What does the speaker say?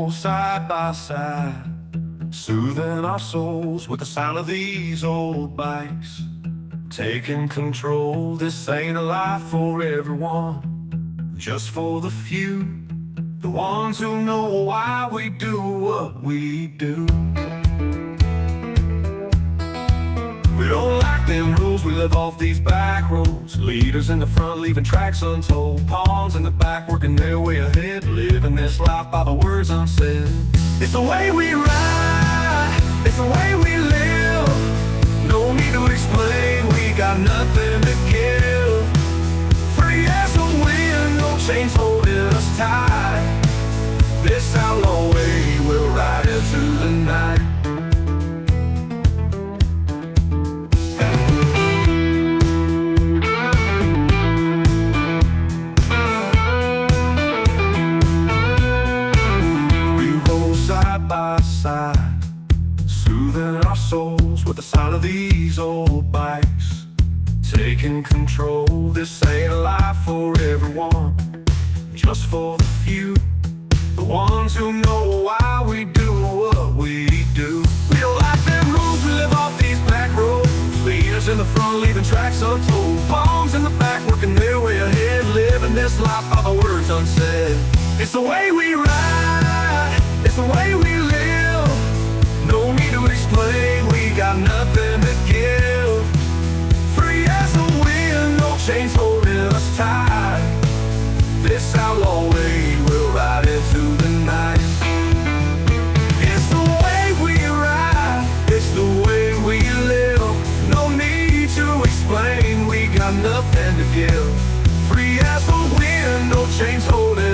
roll side by side, soothing our souls with the sound of these old bikes. Taking control, this ain't a life for everyone, just for the few, the ones who know why we do what we do. We don't like them rules, we live off these back roads. Leaders in the front leaving tracks untold, pawns in the back working their way ahead, living this life by the words unsaid. It's the way we ride, it's the way we live. No need to explain, we got nothing to give. Free as the wind, no chains holding us tight. This outlaw way, we'll ride into the night. By side, soothing our souls with the sound of these old bikes. Taking control, this ain't a life for everyone, just for the few, the ones who know why we do what we do. We don't like them rules, we live off these back roads. Leaders in the front leaving tracks untold, palms in the back working their way ahead, living this life by the words unsaid. It's the way we ride, it's the way we live. No need to explain, we got nothing to give. Free as the wind, no chains holding us tight. This outlaw way, we'll ride into the night. It's the way we ride, it's the way we live. No need to explain, we got nothing to give. Free as the wind, no chains holding